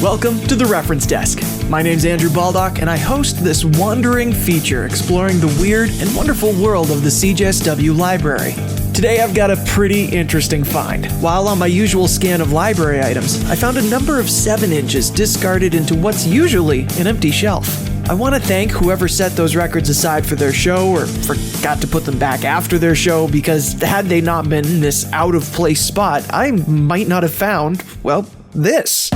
Welcome to the Reference Desk. My name's Andrew Baldock, and I host this wandering feature exploring the weird and wonderful world of the CJSW library. Today I've got a pretty interesting find. While on my usual scan of library items, I found a number of 7 inches discarded into what's usually an empty shelf. I want to thank whoever set those records aside for their show or forgot to put them back after their show, because had they not been in this out-of-place spot, I might not have found, well, this.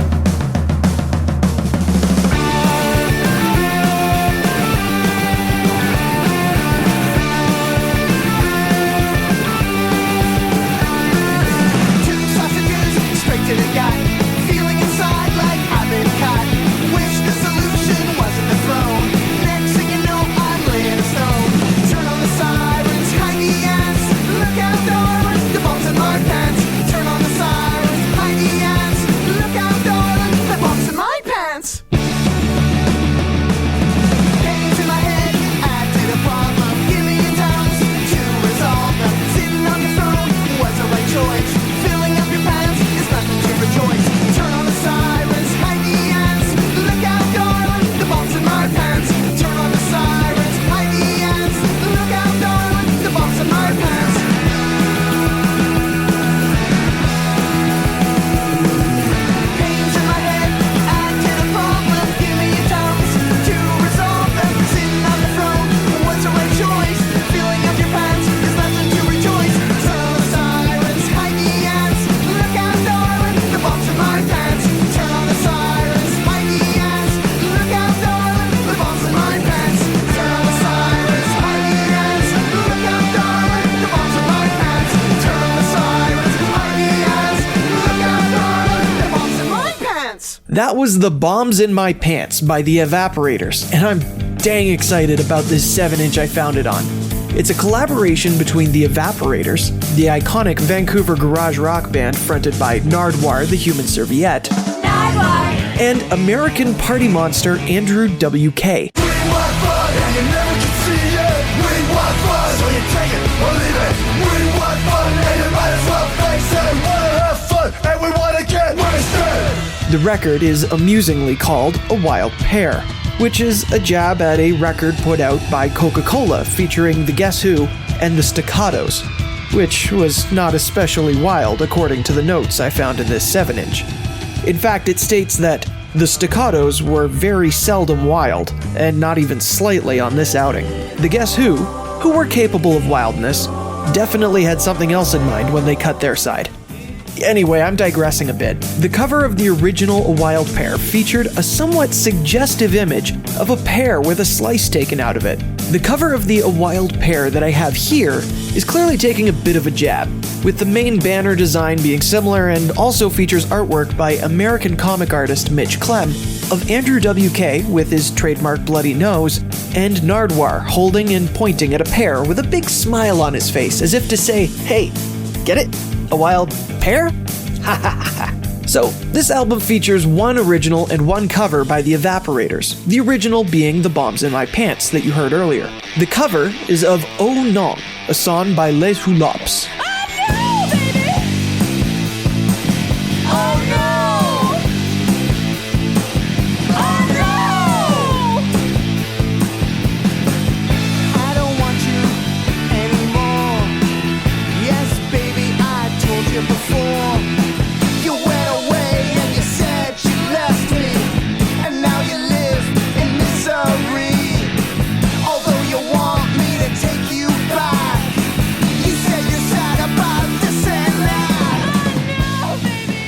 That was The Bombs in My Pants by the Evaporators, and I'm dang excited about this 7-inch I found it on. It's a collaboration between the Evaporators, the iconic Vancouver garage rock band fronted by Nardwuar, the human serviette, Nardwuar, and American party monster Andrew W.K. The record is amusingly called a Wild Pear, which is a jab at a record put out by Coca-Cola featuring the Guess Who and the Staccotos, which was not especially wild according to the notes I found in this 7-inch. In fact, it states that the Staccotos were very seldom wild, and not even slightly on this outing. The Guess Who were capable of wildness, definitely had something else in mind when they cut their side. Anyway, I'm digressing a bit. The cover of the original A Wild Pear featured a somewhat suggestive image of a pear with a slice taken out of it. The cover of the A Wild Pear that I have here is clearly taking a bit of a jab, with the main banner design being similar and also features artwork by American comic artist Mitch Clem of Andrew W.K. with his trademark bloody nose, and Nardwuar holding and pointing at a pear with a big smile on his face as if to say, hey, get it? A wild pear? Ha ha ha. So, this album features 1 original and 1 cover by the Evaporators, the original being The Bombs in My Pants that you heard earlier. The cover is of Oh Non, a song by Les Hulops.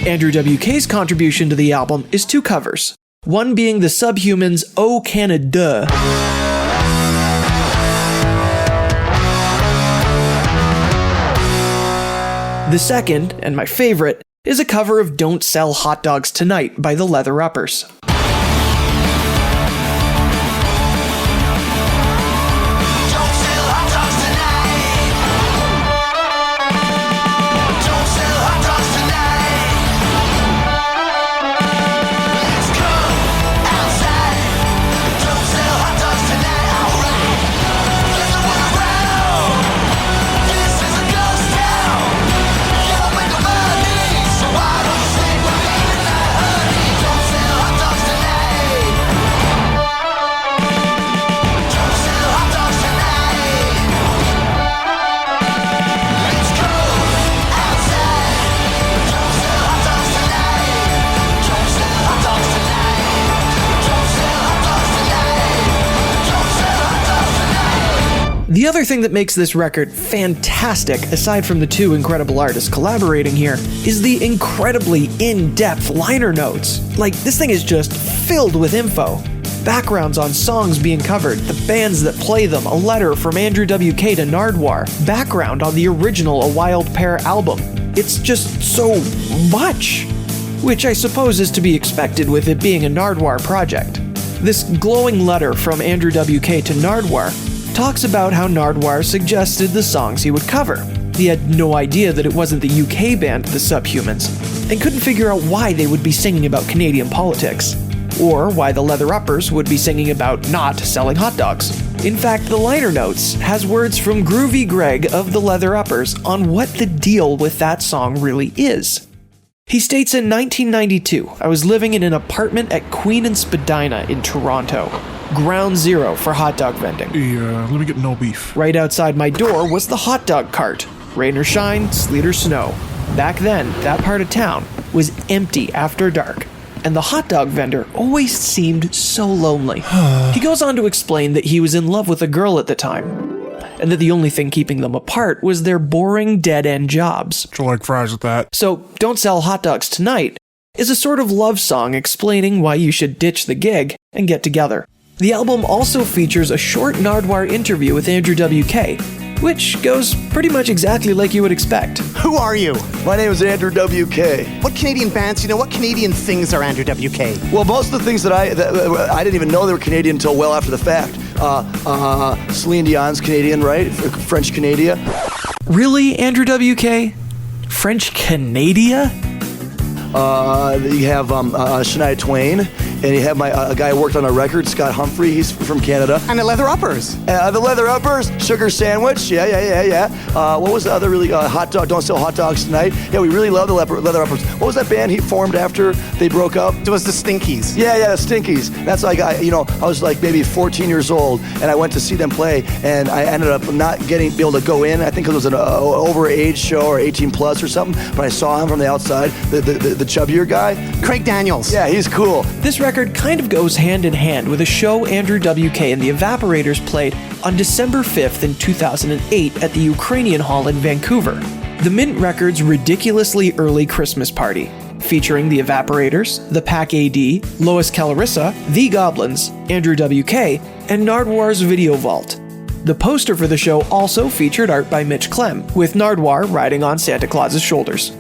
Andrew W.K.'s contribution to the album is 2 covers, one being the Subhumans' Oh Canada. The second, and my favorite, is a cover of Don't Sell Hot Dogs Tonight by the Leather Uppers. The other thing that makes this record fantastic, aside from the two incredible artists collaborating here, is the incredibly in-depth liner notes. Like, this thing is just filled with info. Backgrounds on songs being covered, the bands that play them, a letter from Andrew W.K. to Nardwuar, background on the original A Wild Pear album. It's just so much, which I suppose is to be expected with it being a Nardwuar project. This glowing letter from Andrew W.K. to Nardwuar talks about how Nardwuar suggested the songs he would cover. He had no idea that it wasn't the UK band The Subhumans, and couldn't figure out why they would be singing about Canadian politics, or why the Leather Uppers would be singing about not selling hot dogs. In fact, the liner notes has words from Groovy Greg of the Leather Uppers on what the deal with that song really is. He states in 1992, I was living in an apartment at Queen and Spadina in Toronto. Ground zero for hot dog vending. Let me get no beef. Right outside my door was the hot dog cart. Rain or shine, sleet or snow. Back then, that part of town was empty after dark, and the hot dog vendor always seemed so lonely. He goes on to explain that he was in love with a girl at the time, and that the only thing keeping them apart was their boring dead-end jobs. Do you like fries with that? So, Don't Sell Hot Dogs Tonight is a sort of love song explaining why you should ditch the gig and get together. The album also features a short Nardwuar interview with Andrew W.K., which goes pretty much exactly like you would expect. Who are you? My name is Andrew W.K. What Canadian bands, what Canadian things are Andrew W.K.? Well, most of the things that I didn't even know they were Canadian until well after the fact. Celine Dion's Canadian, right? French Canada. Really, Andrew W.K.? French Canada? You have Shania Twain, and you have a guy who worked on a record, Scott Humphrey. He's from Canada. And the Leather Uppers. The Leather Uppers, Sugar Sandwich. Yeah. What was the other really hot dog? Don't Sell Hot Dogs Tonight. Yeah, we really love the Leather Uppers. What was that band he formed after they broke up? It was the Stinkies. Yeah, the Stinkies. That's like I was like maybe 14 years old, and I went to see them play, and I ended up not be able to go in. I think it was an overage show or 18 plus or something. But I saw him from the outside. The chubbier guy. Craig Daniels. Yeah, he's cool. This record kind of goes hand in hand with a show Andrew W.K. and the Evaporators played on December 5th in 2008 at the Ukrainian Hall in Vancouver. The Mint Records' ridiculously early Christmas party, featuring the Evaporators, the Pack AD, Lois Callarissa, The Goblins, Andrew W.K., and Nardwuar's Video Vault. The poster for the show also featured art by Mitch Clem, with Nardwuar riding on Santa Claus's shoulders.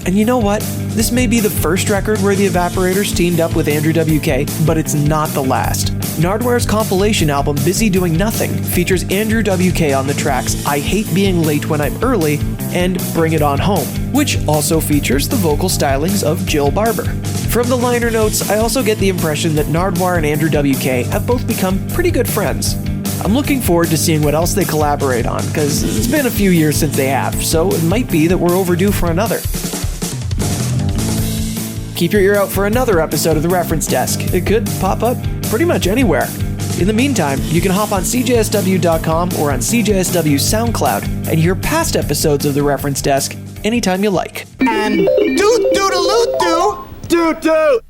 And you know what? This may be the first record where the Evaporators teamed up with Andrew W.K., but it's not the last. Nardwuar's compilation album Busy Doing Nothing features Andrew W.K. on the tracks I Hate Being Late When I'm Early and Bring It On Home, which also features the vocal stylings of Jill Barber. From the liner notes, I also get the impression that Nardwuar and Andrew W.K. have both become pretty good friends. I'm looking forward to seeing what else they collaborate on, because it's been a few years since they have, so it might be that we're overdue for another. Keep your ear out for another episode of The Reference Desk. It could pop up pretty much anywhere. In the meantime, you can hop on CJSW.com or on CJSW SoundCloud and hear past episodes of The Reference Desk anytime you like. And doot-doot-a-loot-doo! Doot-doot!